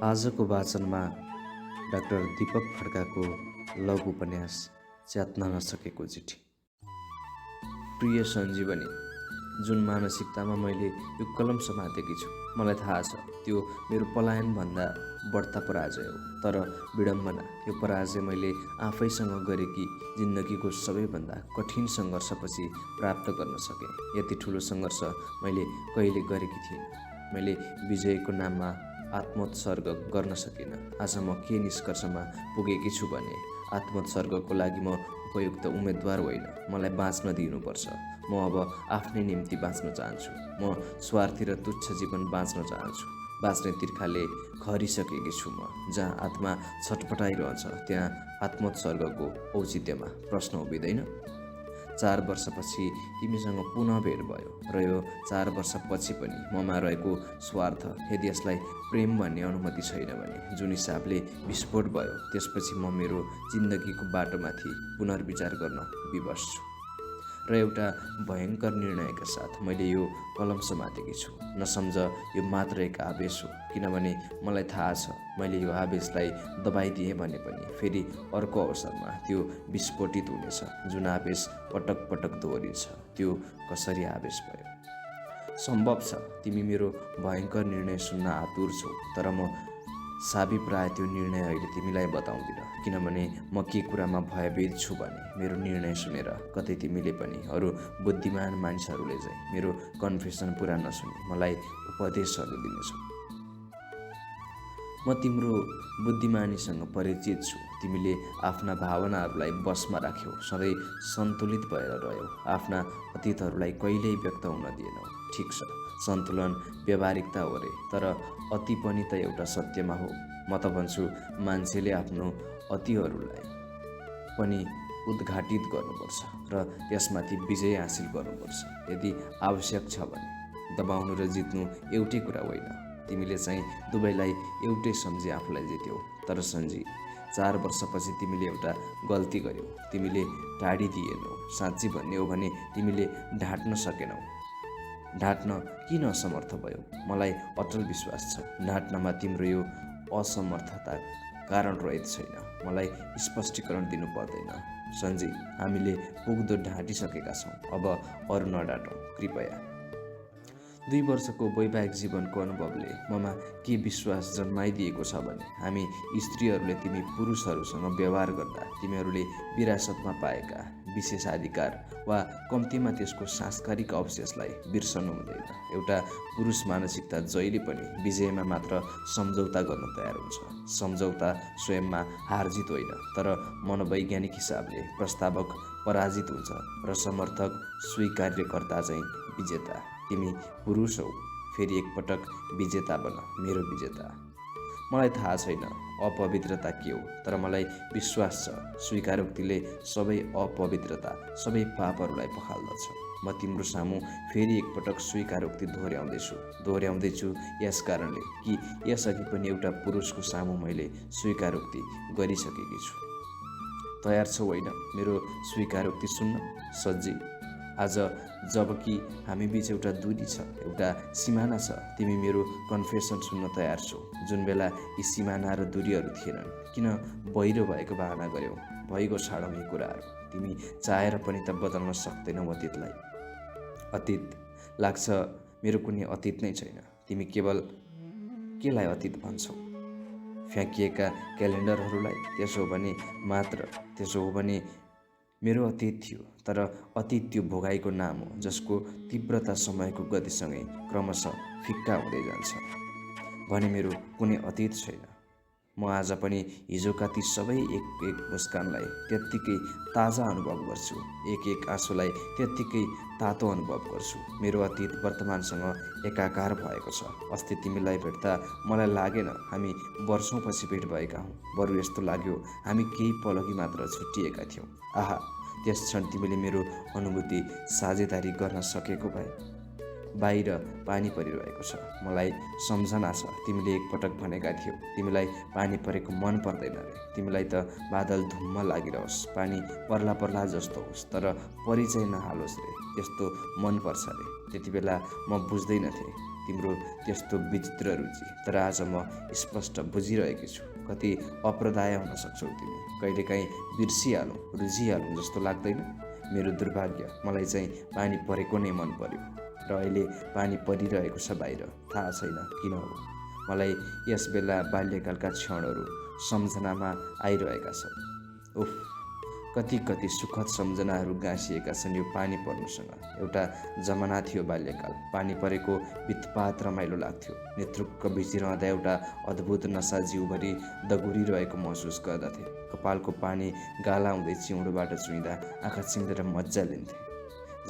आजको वाचनमा डाक्टर दीपक खड्काको लघु उपन्यास च्यात्न नसकेको चिठी। प्रिय सञ्जीवनी, जुन मानसिकतामा मैले यो कलम समातेकी छु, मलाई थाहा छ त्यो मेरो पलायनभन्दा बढ्ता पराजय हो। तर विडम्बना, यो पराजय मैले आफैसँग गरेकी जिन्दगीको सबैभन्दा कठिन सङ्घर्षपछि प्राप्त गर्न सकेँ। यति ठुलो सङ्घर्ष मैले कहिले गरेकी थिइनँ। मैले विजयको नाममा आत्मोत्सर्ग गर्न सकिनँ। आज म के निष्कर्षमा पुगेकी छु भने आत्मोत्सर्गको लागि म उपयुक्त उम्मेदवार होइन। मलाई बाँच्न दिनुपर्छ। म अब आफ्नै निम्ति बाँच्न चाहन्छु। म स्वार्थी र तुच्छ जीवन बाँच्न चाहन्छु। बाँच्ने तिर्खाले खरिसकेकी छु म। जहाँ आत्मा छटपटाइरहन्छ त्यहाँ आत्मोत्सर्गको औचित्यमा प्रश्न उभिँदैन। 4 वर्षपछि तिमीसँग पुनः भेट भयो र यो 4 वर्षपछि पनि ममा रहेको स्वार्थ, यदि यसलाई प्रेम भन्ने अनुमति छैन भने जुन हिसाबले विस्फोट भयो, त्यसपछि म मेरो जिन्दगीको बाटोमाथि पुनर्विचार गर्न विवश छु। र एउटा भयङ्कर निर्णयका साथ मैले यो कलम समातेकी छु। नसम्झ, यो मात्र एक आवेश हो। किनभने मलाई थाहा छ मैले यो आवेशलाई दबाइदिएँ भने पनि फेरि अर्को अवसरमा त्यो विस्फोटित हुनेछ। जुन आवेश पटक पटक दोहोरिन्छ त्यो कसरी आवेश भयो? सम्भव छ तिमी मेरो भयङ्कर निर्णय सुन्न आतुर छौ, तर म साबी प्राय त्यो निर्णय अहिले तिमीलाई बताउँदिन। किनभने म के कुरामा भयभीत छु भने मेरो निर्णय सुनेर कतै तिमीले पनि अरू बुद्धिमान मानिसहरूले चाहिँ मेरो कन्फेसन पुरा नसुनी मलाई उपदेशहरू दिनेछौ। म तिम्रो बुद्धिमानीसँग परिचित छु। तिमीले आफ्ना भावनाहरूलाई बसमा राख्यौ, सधैँ सन्तुलित भएर रह्यौ, आफ्ना अतीतहरूलाई कहिल्यै व्यक्त हुन दिएनौ। ठिक छ, सन्तुलन व्यावहारिकता हो रे, तर अति पनि त एउटा सत्यमा हो। म त भन्छु मान्छेले आफ्नो अतिहरूलाई पनि उद्घाटित गर्नुपर्छ र त्यसमाथि विजय हासिल गर्नुपर्छ। यदि आवश्यक छ भने दबाउनु र जित्नु एउटै कुरा होइन। तिमीले चाहिँ दुवैलाई एउटै सम्झी आफूलाई जित्यौ। तर सञ्जी, 4 वर्षपछि तिमीले एउटा गल्ती गर्यौ। तिमीले टाढिदिएनौ। साँच्ची भन्ने हो भने तिमीले ढाँट्न सकेनौ। ढाँट्न किन असमर्थ भयौ? मलाई अटल विश्वास छ ढाँट्नमा तिम्रो यो असमर्थता कारण रहित छैन। मलाई स्पष्टीकरण दिनु पर्दैन। सञ्जी, हामीले पुग्दो ढाँटिसकेका छौँ। अब अरू नडाटौँ कृपया। 2 वर्षको वैवाहिक जीवनको अनुभवले ममा के विश्वास जन्माइदिएको छ भने हामी स्त्रीहरूले तिमी पुरुषहरूसँग व्यवहार गर्दा तिमीहरूले विरासतमा पाएका विशेषाधिकार वा कम्तीमा त्यसको सांस्कारिक अवशेषलाई बिर्सनु हुँदैन। एउटा पुरुष मानसिकता जहिले पनि विजयमा मात्र सम्झौता गर्न तयार हुन्छ। सम्झौता स्वयंमा हारजित होइन, तर मनोवैज्ञानिक हिसाबले प्रस्तावक पराजित हुन्छ र समर्थक स्वीकार्यकर्ता चाहिँ विजेता। तिमी पुरुष हौ, फेरि एकपटक विजेता बन, मेरो विजेता। मलाई थाहा छैन अपवित्रता के हो, तर मलाई विश्वास छ स्वीकारोक्तिले सबै अपवित्रता, सबै पापहरूलाई पखाल्दछ। म तिम्रो सामु फेरि एकपटक स्वीकारोक्ति दोहोऱ्याउँदैछु यस कारणले कि यसअघि पनि एउटा पुरुषको सामु मैले स्वीकारोक्ति गरिसकेकी छु। तयार छौ होइन मेरो स्वीकारोक्ति सुन्न? सज्जी, आज जबकि हामी बीच एउटा दूरी छ, एउटा सिमाना छ, तिमी मेरो कन्फेसन सुन्न तयार छौ। जुन बेला यी सिमाना र दूरीहरू थिएनन्, किन बहिरो भएको बहाना गर्यौ? भइगयो, छाडौँ यी कुराहरू। तिमी चाहेर पनि त बदल्न सक्दैनौ अतीतलाई। अतीत लाग्छ मेरो कुनै अतीत नै छैन। तिमी केवल केलाई अतीत भन्छौ? फ्याँकिएका क्यालेन्डरहरूलाई? त्यसो हो भने मेरो अतीत थियो, तर अतीत त्यो भोगाइको नाम हो जसको तीव्रता समयको गतिसँगै क्रमशः फिक्का हुँदै जान्छ। भने मेरो कुनै अतीत छैन। म आज पनि हिजोका ती सबै एक एक मुस्कानलाई त्यत्तिकै ताजा अनुभव गर्छु, एक एक आँसुलाई त्यत्तिकै तातो अनुभव गर्छु। मेरो अतीत वर्तमानसँग एकाकार भएको छ। अस्ति तिमीलाई भेट्दा मलाई लागेन हामी वर्षौँपछि भेट भएका हौँ। बरु यस्तो लाग्यो हामी केही पलकी मात्र छुट्टिएका थियौँ। आहा, त्यस क्षण तिमीले मेरो अनुभूति साझेदारी गर्न सकेको भए। बाहिर पानी परिरहेको छ। मलाई सम्झना छ तिमीले एकपटक भनेका थियौ तिमीलाई पानी परेको मन पर्दैन रे। तिमीलाई त बादल धुम्म लागिरहोस्, पानी पर्ला पर्ला जस्तो होस्, तर परिचय नहालोस् रे, त्यस्तो मन पर्छ रे। त्यति बेला म बुझ्दैन थिएँ तिम्रो त्यस्तो विचित्र रुचि। तर आज म स्पष्ट बुझिरहेकी छु कति अप्रदाय हुन सक्छौ तिमी। कहिलेकाहीँ बिर्सिहालौँ, रुझिहालौँ जस्तो लाग्दैन? मेरो दुर्भाग्य, मलाई चाहिँ पानी परेको नै मन पर्यो र अहिले पानी परिरहेको छ बाहिर, थाहा छैन किन हो। मलाई यस बेला बाल्यकालका क्षणहरू सम्झनामा आइरहेका छन्। उफ, कति कति सुखद सम्झनाहरू गाँसिएका छन् यो पानी पर्नुसँग। एउटा जमाना थियो बाल्यकाल, पानी परेको बित्पात रमाइलो लाग्थ्यो। नेतृक्क भिजिरहँदा एउटा अद्भुत नसा जिउभरि दगुरिरहेको महसुस गर्दथे। कपालको पानी गाला हुँदै चिउँडोबाट चुइँदा आँखा चिम्लेर मजा लिन्थे।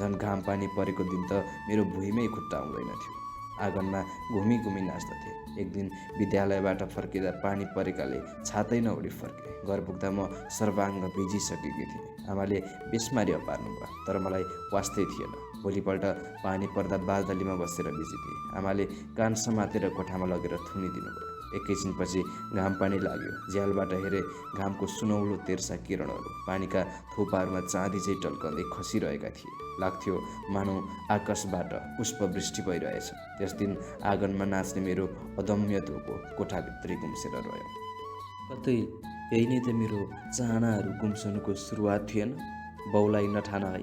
झन् घाम पानी परेको दिन त मेरो भुइँमै खुट्टा हुँदैन थियो। आँगनमा घुमी घुमी नाच्दथे। एक दिन विद्यालयबाट फर्किँदा पानी परेकाले छातै नउडी फर्केँ। घर पुग्दा म सर्वाङ्ग भिजिसकेकी थिएँ। आमाले बेसमारी पार्नुभयो, तर मलाई वास्तै थिएन। भोलिपल्ट पानी पर्दा बालदलीमा बसेर भिजिदिएँ। आमाले कान समातेर कोठामा लगेर थुनिदिनु भयो। एकैछिनपछि घाम पानी लाग्यो। झ्यालबाट हेरे घामको सुनौलो तेर्सा किरणहरू पानीका थोपाहरूमा चाँदी चाहिँ टल्कँदै खसिरहेका थिए। लाग्थ्यो मानौ आकाशबाट पुष्पवृष्टि भइरहेछ। त्यस दिन आँगनमा नाच्ने मेरो अदम्य धोको कोठाभित्रै गुम्सेर रह्यो। कतै यही नै त मेरो चाहनाहरू गुम्सनुको सुरुवात थिएन? बाउलाई नठान है।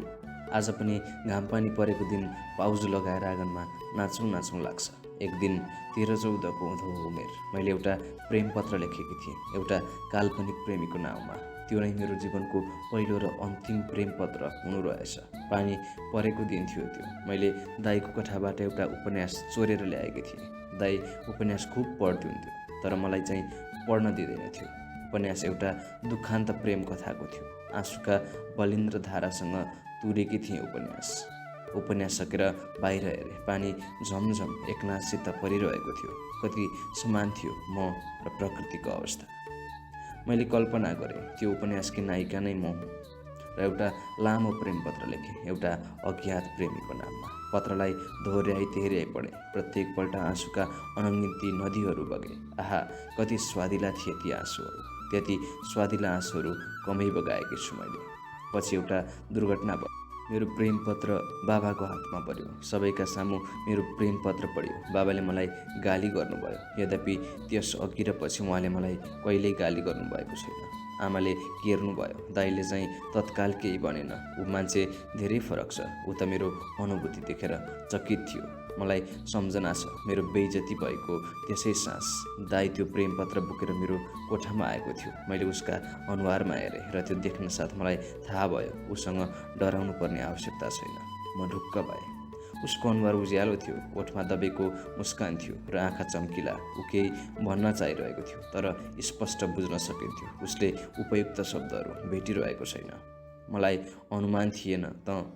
आज पनि घाम पानी परेको दिन पाउजु लगाएर आँगनमा नाचौँ लाग्छ। एक दिन 13-14को हुँदो उमेर, मैले एउटा प्रेम पत्र लेखेकी थिएँ, एउटा काल्पनिक प्रेमीको नाउँमा। त्यो नै मेरो जीवनको पहिलो र अन्तिम प्रेम पत्र हुनु रहेछ। पानी परेको दिन थियो त्यो। मैले दाईको कोठाबाट एउटा उपन्यास चोरेर ल्याएकी थिएँ। दाई उपन्यास खुब पढ्नुहुन्थ्यो, तर मलाई चाहिँ पढ्न दिँदैन थियो। उपन्यास एउटा दुखान्त प्रेम कथाको थियो। आँसुका बलिन्द्र धारासँग तुरेकी थिएँ उपन्यास सकेर बाहिर हेरेँ। पानी झमझम एकनाससित परिरहेको थियो। कति समान थियो म र प्रकृतिको अवस्था। मैले कल्पना गरेँ त्यो उपन्यासकी नायिका नै म हुँ र एउटा लामो प्रेम पत्र लेखेँ, एउटा अज्ञात प्रेमीको नाममा। पत्रलाई दोहोऱ्याइ पढेँ। प्रत्येकपल्ट आँसुका अनगिन्ती नदीहरू बगे। आहा, कति स्वादिला थिए ती आँसुहरू। त्यति स्वादिला आँसुहरू कमै बगाएकी छु मैले। पछि एउटा दुर्घटना भयो। मेरो प्रेम पत्र बाबाको हातमा पर्यो। सबैका सामु मेरो प्रेम पत्र पढ्यो। बाबाले मलाई गाली गर्नुभयो। यद्यपि त्यस अघि र पछि उहाँले मलाई कहिल्यै गाली गर्नुभएको छैन। आमाले केर्नुभयो। दाइले चाहिँ तत्काल केही भनेन। ऊ मान्छे धेरै फरक छ। ऊ त मेरो अनुभूति देखेर चकित थियो। मलाई सम्झना छ, मेरो बेइज्जती भएको त्यसै साँझ दाइ त्यो प्रेम पत्र बोकेर मेरो कोठामा आएको थियो। मैले उसका अनुहारमा हेरेँ र त्यो देख्न साथ मलाई थाहा भयो उसँग डराउनु पर्ने आवश्यकता छैन। म ढुक्क भएँ। उसको अनुहार उज्यालो थियो, ओठमा दबेको मुस्कान थियो र आँखा चम्किला। ऊ केही भन्न चाहिरहेको थियो, तर स्पष्ट बुझ्न सकिन्थ्यो उसले उपयुक्त शब्दहरू भेटिरहेको छैन। मलाई अनुमान थिएन त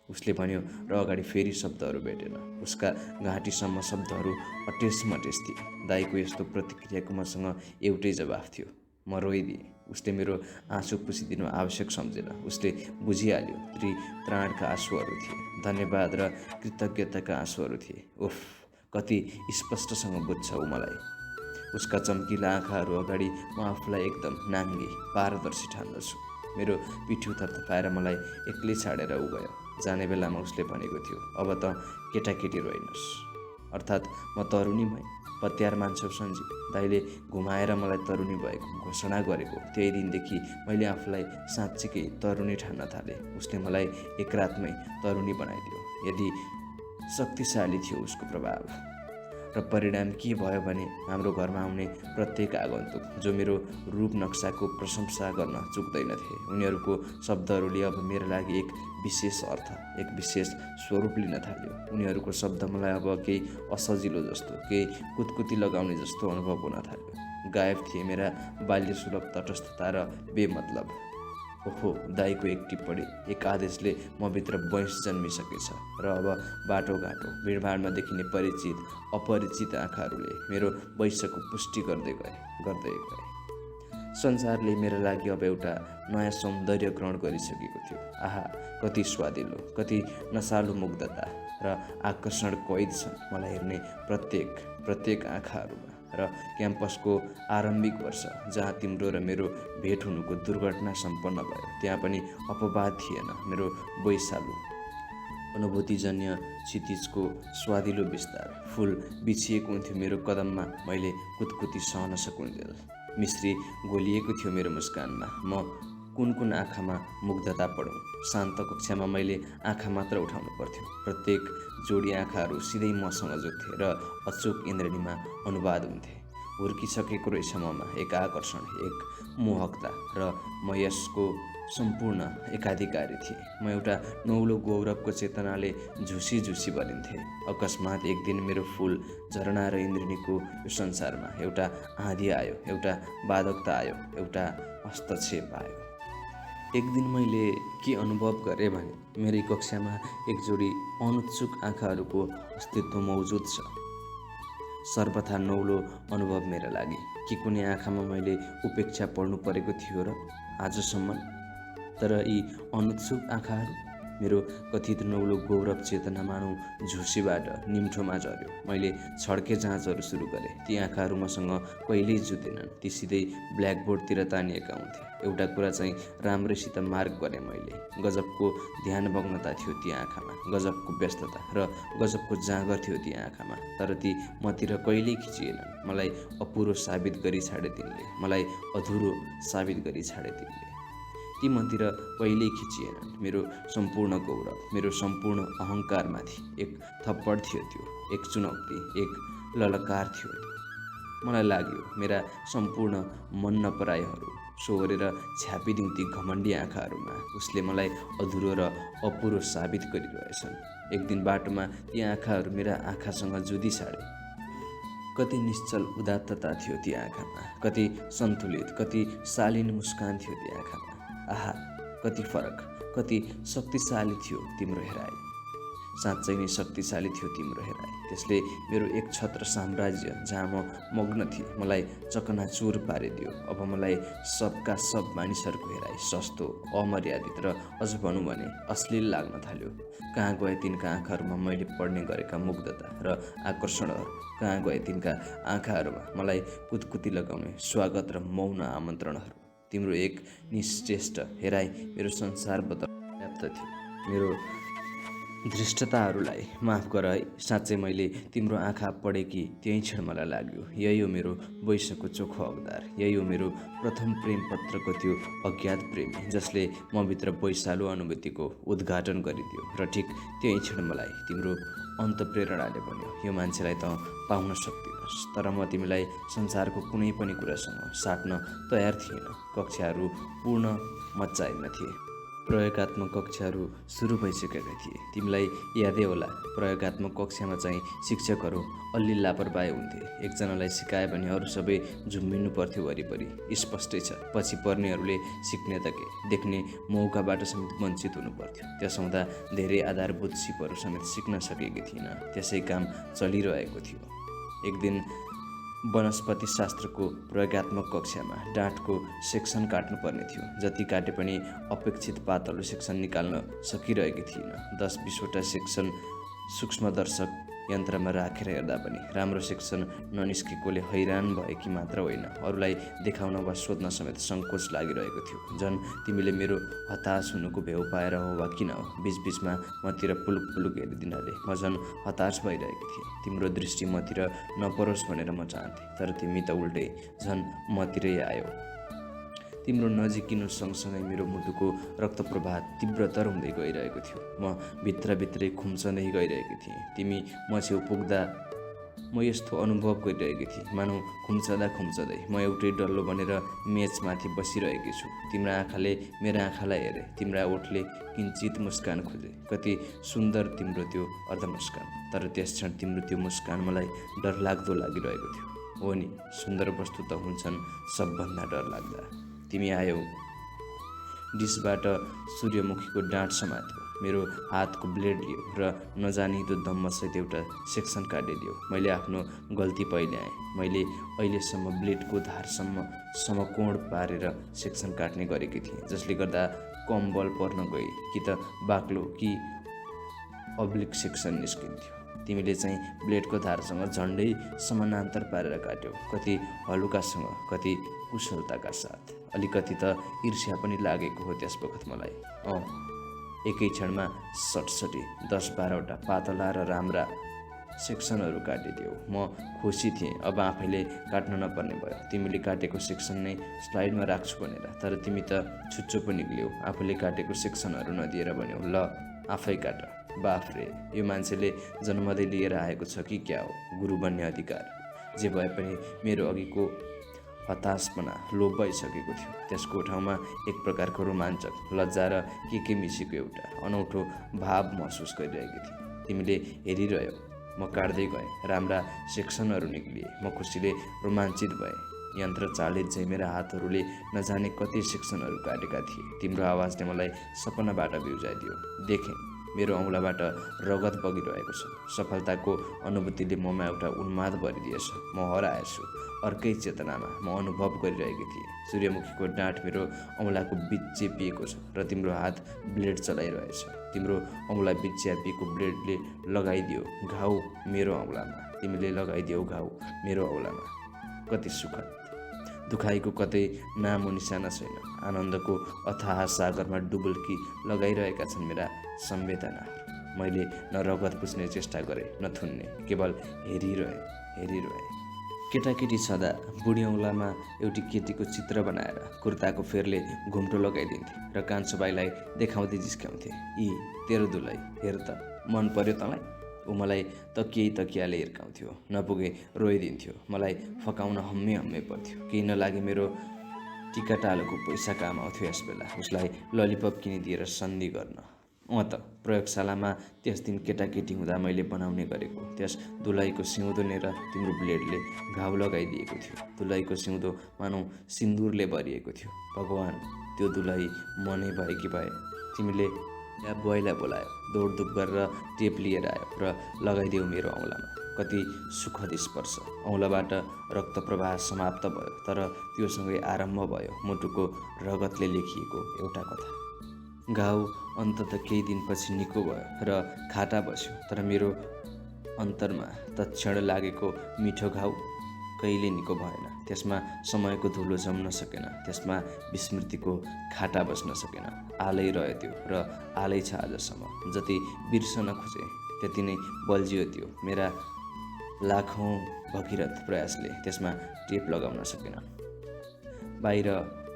उसले भन्यो र अगाडि फेरि शब्दहरू भेटेन। उसका घाँटीसम्म शब्दहरू अटेस मटेस थिए। दाइको यस्तो प्रतिक्रियाको मसँग एउटै जवाफ थियो, म रोइदिएँ। उसले मेरो आँसु पुछिदिनु आवश्यक सम्झेन। उसले बुझिहाल्यो ती त्राणका आँसुहरू थिए, धन्यवाद र कृतज्ञताका आँसुहरू थिए। उफ, कति स्पष्टसँग बुझ्छ ऊ मलाई। उसका चम्किला आँखाहरू अगाडि म आफूलाई एकदम नाङ्गी पारदर्शी ठान्दछु। मेरो पिठ्यु थपथपाएर मलाई एक्लै छाडेर ऊ गयो। जाने बेलामा उसले भनेको थियो, अब त केटाकेटी रोइनस्। अर्थात् म तरुणी भएँ। पत्यार मान्छौ सन्जी। दाइले घुमाएर मलाई तरुणी भएको घोषणा गरेको त्यही दिनदेखि मैले आफूलाई साँच्चीकै तरुणी ठान्न थालेँ। उसले मलाई एक रातमै तरुणी बनाइदियो। यदि शक्तिशाली थियो उसको प्रभाव। र परिणाम के भयो भने हाम्रो घरमा आउने प्रत्येक आगन्तुक जो मेरो रूप नक्साको प्रशंसा गर्न चुक्दैनथे, उनीहरूको शब्दहरूले अब मेरो लागि एक विशेष अर्थ, एक विशेष स्वरूप लिन थाल्यो। उनीहरूको शब्द मलाई अब केही असजिलो जस्तो, केही कुतकुती लगाउने जस्तो अनुभव हुन थाल्यो। गायब थिए मेरा बाल्यसुलभ तटस्थता र बेमतलब। ओहो, दाइको एक टिप्पणी, एक आदेशले म भित्र वैंश जन्मिसकेछ र अब बाटोघाटो भिडभाडमा देखिने परिचित अपरिचित आँखाहरूले मेरो वैंशको पुष्टि गर्दै गए। संसारले मेरो लागि अब एउटा नयाँ सौन्दर्य ग्रहण गरिसकेको थियो। आहा, कति स्वादिलो, कति नशालु मुग्धता र आकर्षण कैद छन् मलाई हेर्ने प्रत्येक आँखाहरूमा। र क्याम्पसको आरम्भिक वर्ष जहाँ तिम्रो र मेरो भेट हुनुको दुर्घटना सम्पन्न भयो, त्यहाँ पनि अपवाद थिएन मेरो वैशालु अनुभूतिजन्य क्षितिजको स्वादिलो विस्तार। फुल बिछिएको हुन्थ्यो मेरो कदममा, मैले कुतकुती सहन सकुन्जेल। मिश्री गोलिएको थियो मेरो मुस्कानमा, म कुन आँखामा मुग्धता पढौँ। शान्त कक्षामा मैले आँखा मात्र उठाउनु पर्थ्यो। प्रत्येक जोडी आँखाहरू सिधै मसँग जुत्थे र अचोक इन्द्रणीमा अनुवाद हुन्थे। हुर्किसकेको रहेछ ममा एक आकर्षण, एक मोहकता, र म यसको सम्पूर्ण एकाधिकारी थिएँ। म एउटा नौलो गौरवको चेतनाले झुसी झुसी बलिन्थेँ। अकस्मात एक दिन मेरो फुल झरना र इन्द्रिणीको यो संसारमा एउटा आँधी आयो, एउटा बाधकता आयो, एउटा हस्तक्षेप आयो। एक दिन मैले के अनुभव गरेँ भने मेरै कक्षामा एक जोडी अनुत्सुक आँखाहरूको अस्तित्व मौजुद छ। सर्वथा नौलो अनुभव मेरा लागि। के कुनै आँखामा मैले उपेक्षा पढ्नु परेको थियो र आजसम्म? तर यी अनुत्सुक आँखाहरू मेरो कथित नौलो गौरव चेतना मानौ झुसीबाट निम्ठोमा झर्यो। मैले छड्के जाँचहरू सुरु गरेँ। ती आँखाहरू मसँग कहिल्यै जुतेनन्, ती सिधै ब्ल्याकबोर्डतिर तानिएका हुन्थे। एउटा कुरा चाहिँ राम्रैसित मार्क गरेँ मैले। गजबको ध्यानभग्नता थियो ती आँखामा, गजबको व्यस्तता र गजबको जाँगर थियो ती आँखामा। तर ती मतिर कहिल्यै खिचिएनन्। मलाई अपुरो साबित गरी छाडे तिनले, मलाई अधुरो साबित गरी छाडे तिनले। ती मतिर कहिल्यै खिचिएनन्। मेरो सम्पूर्ण गौरव, मेरो सम्पूर्ण अहङ्कारमाथि एक थप्पड थियो त्यो, एक चुनौती, एक ललकार थियो त्यो। मलाई लाग्यो मेरा सम्पूर्ण मन नपराइहरू सोहोरेर छ्यापिदिउँ ती घमण्डी आँखाहरूमा। उसले मलाई अधुरो र अपुरो साबित गरिरहेछन्। एक दिन बाटोमा ती आँखाहरू मेरा आँखासँग जुधी छाडे। कति निश्चल उदात्तता थियो ती आँखामा, कति सन्तुलित, कति शालीन मुस्कान थियो ती आँखामा। आहा, कति फरक, कति शक्तिशाली थियो तिम्रो हेराइ। साँच्चै नै शक्तिशाली थियो तिम्रो हेराइ। त्यसले मेरो एक छत्र साम्राज्य जहाँ म मग्न थिएँ मलाई चकनाचुर पारिदियो। अब मलाई सबका सब मानिसहरूको हेराइ सस्तो, अमर्यादित र अझ भनौँ भने अश्लील लाग्न थाल्यो। कहाँ गए तिनका आँखाहरूमा मैले पढ्ने गरेका मुग्धता र आकर्षणहरू? कहाँ गए तिनका आँखाहरूमा मलाई कुतकुती लगाउने स्वागत र मौन आमन्त्रणहरू? तिम्रो एक निश्चेष्ट हेराइ मेरो संसारबाट पर्याप्त थियो। मेरो धृष्टताहरूलाई माफ गर है। साँच्चै मैले तिम्रो आँखा पढेकी त्यही क्षण मलाई लाग्यो, यही हो मेरो वैशको चोखो हकदार, यही हो मेरो प्रथम प्रेम पत्रको त्यो अज्ञात प्रेमी जसले मभित्र वैशालु अनुभूतिको उद्घाटन गरिदियो। र ठिक त्यही क्षण मलाई तिम्रो अन्तप्रेरणाले भन्यो, यो मान्छेलाई त पाउन सक्दिनस्। तर म तिमीलाई संसारको कुनै पनि कुरासँग साट्न तयार थिएन। कक्षाहरू पूर्ण मच्चाइमा थिए। प्रयोगात्मक कक्षाहरू सुरु भइसकेका थिए। तिमीलाई यादै होला, प्रयोगात्मक कक्षामा चाहिँ शिक्षकहरू अलि लापरवाही हुन्थे। एकजनालाई सिकायो भने अरू सबै झुम्बिनु पर्थ्यो वरिपरि। स्पष्टै छ, पछि पर्नेहरूले सिक्ने त के, देख्ने मौकाबाट समेत वञ्चित हुनु पर्थ्यो। त्यसो हुँदा धेरै आधारभूत सिपहरू समेत सिक्न सकेकी थिइनँ। त्यसै काम चलिरहेको थियो। एक दिन वनस्पति शास्त्रको प्रयोगात्मक कक्षामा डाँठको सेक्सन काट्नुपर्ने थियो। जति काटे पनि अपेक्षित पातलो सेक्सन निकाल्न सकिरहेकी थिइनँ। 10-20वटा सेक्सन सूक्ष्मदर्शक यन्त्रमा राखेर हेर्दा पनि राम्रो सेक्सन ननिस्केकोले हैरान भएकी मात्र होइन, अरूलाई देखाउन वा सोध्न समेत सङ्कोच लागिरहेको थियो। झन् तिमीले मेरो हताश हुनुको भेउ पाएर हो वा किन हो, बिचबिचमा मतिर पुलुक पुलुक हेरिदिनाले म झन् हताश भइरहेकी थिएँ। तिम्रो दृष्टि मतिर नपरोस् भनेर म चाहन्थेँ, तर तिमी त उल्टै झन् मतिरै आयो। तिम्रो नजिकिनु सँगसँगै मेरो मुटुको रक्तप्रवाह तीव्रतर हुँदै गइरहेको थियो। म भित्रभित्रै खुम्चँदै गइरहेकी थिएँ। तिमी म छेउ पुग्दा म यस्तो अनुभव गरिरहेकी थिएँ, मानौ खुम्चँदा खुम्चँदै म एउटै डल्लो बनेर मेचमाथि बसिरहेकी छु। तिम्रा आँखाले मेरा आँखालाई हेरे, तिम्रा ओठले किञ्चित मुस्कान खोजे। कति सुन्दर तिम्रो त्यो अर्धमुस्कान। तर त्यस क्षण तिम्रो त्यो मुस्कान मलाई डरलाग्दो लागिरहेको थियो। हो नि, सुन्दर वस्तु त हुन्छन् सबभन्दा डरलाग्दा। तिमी आयौ, डिसबाट सूर्यमुखीको डाँठ समात्यो, मेरो हातको ब्लेड लियो र नजानिदो दम्मसहित एउटा सेक्सन काटिदियो। मैले आफ्नो गल्ती पहिल्याएँ। मैले अहिलेसम्म ब्लेडको धारसम्म समकोण पारेर सेक्सन काट्ने गरेकी थिएँ, जसले गर्दा कम बल पर्न गई कि त बाक्लो कि अब्लिक सेक्सन निस्किन्थ्यो। तिमीले चाहिँ ब्लेडको धारसँग झन्डै समानान्तर पारेर काट्यौ, कति हलुकासँग, कति कुशलताका साथ। अलिकति त ईर्ष्या पनि लागेको हो त्यस बखत मलाई। एकै क्षणमा सटसटी 10-12वटा पातला र राम्रा सेक्सनहरू काटिदियो। म खुसी थिएँ, अब आफैले काट्न नपर्ने भयो। तिमीले काटेको सेक्सन नै स्लाइडमा राख्छु भनेर, तर तिमी त छुच्चो पो निक्ल्यौ। आफूले काटेको सेक्सनहरू नदिएर भन्यौ, ल आफै काट। बाफ रे, यो मान्छेले जन्मदै लिएर आएको छ कि क्या हो, गुरु बन्ने अधिकार। जे भए पनि मेरो अघिको हताशपना लोप भइसकेको थियो। त्यसको ठाउँमा एक प्रकारको रोमाञ्चक लज्जा र के मिसिएको एउटा अनौठो भाव महसुस गरिरहेकी थिएँ। तिमीले हेरिरह्यौ, म काट्दै गएँ, राम्रा सेक्सनहरू निक्लिए। म खुसीले रोमाञ्चित भएँ। यन्त्र चालित झै मेरा हातहरूले नजाने कति सेक्सनहरू काटेका थिए। तिम्रो आवाजले मलाई सपनाबाट बिउजाइदियो। देखेँ, मेरो औँलाबाट रगत बगिरहेको छ। सफलताको अनुभूतिले ममा एउटा उन्माद भरिदिएछ। म हराएछु। अर्कै चेतनामा म अनुभव गरिरहेकी थिएँ। सूर्यमुखीको डाँठ मेरो औँलाको बिच चेपिएको छ र तिम्रो हात ब्लेड चलाइरहेछ। तिम्रो औँला बिच च्यापिएको ब्लेडले लगाइदियो घाउ मेरो औँलामा। तिमीले लगाइदियो घाउ मेरो औँलामा। कति सुखद। दुखाइको कतै नामो निशाना छैन। आनन्दको अथाह सागरमा डुबुल्की लगाइरहेका छन् मेरा संवेदनाहरू। मैले न रगत पुछ्ने चेष्टा गरेँ, न थुन्ने, केवल हेरिरहेँ। केटाकेटी छँदा बुढी औँलामा एउटी केटीको चित्र बनाएर कुर्ताको फेरले घुम्टो लगाइदिन्थे र कान्छोबाईलाई देखाउँदै जिस्क्याउँथे, यी तेरो दुलै, हेर त, मन पर्यो तँलाई? ऊ मलाई तकियाले हिर्काउँथ्यो। नपुगे रोइदिन्थ्यो। मलाई फकाउन हम्मे पर्थ्यो। केही नलागे मेरो टिकाटालोको पैसा काम आउँथ्यो। यसबेला उसलाई ललिपप किनिदिएर सन्धि गर्न। त प्रयोगशालामा त्यस दिन केटाकेटी हुँदा मैले बनाउने गरेको त्यस दुलाईको सिउँदो नेर तिम्रो ब्लेडले घाउ लगाइदिएको थियो। दुलाईको सिउँदो मानौ सिन्दुरले भरिएको थियो। भगवान्, त्यो दुलाई मनै भएकी भए। तिमीले या बुवाईलाई बोलायो, दौडधुप गरेर टेप लिएर आयो र लगाइदेऊ मेरो औँलामा। कति सुखद स्पर्श। औँलाबाट रक्त प्रवाह समाप्त भयो, तर त्योसँगै आरम्भ भयो मुटुको रगतले लेखिएको एउटा कथा। घाउ अन्तत केही दिनपछि निको भयो र खाटा बस्यो, तर मेरो अन्तरमा तत्क्षण लागेको मिठो घाउ कहिले निको भएन। त्यसमा समयको धुलो जम्न सकेन। त्यसमा विस्मृतिको खाटा बस्न सकेन। आलै रह्यो त्यो र आलै छ आजसम्म। जति बिर्सन खोजे त्यति नै बल्झियो त्यो। मेरा लाखौँ भगीरथ प्रयासले त्यसमा टेप लगाउन सकेन। बाहिर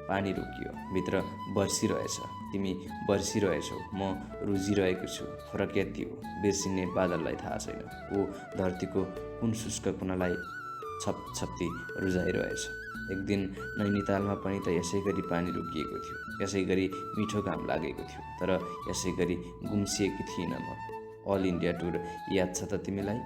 पानी रोकियो, भित्र बर्सिरहेछ। तिमी बर्सिरहेछौ, म रुजिरहेको छु। फरक यति हो, बिर्सिने बादललाई थाहा छैन ऊ धरतीको कुन शुष्क कुनालाई छपछप्ती रुजाइरहेछ। एक दिन नैनीतालमा पनि त यसै गरी पानी रोकिएको थियो। यसै गरी मिठो घाम लागेको थियो, तर यसै गरी गुम्सिएकी थिइनँ म। अल इन्डिया टुर याद छ त तिमीलाई?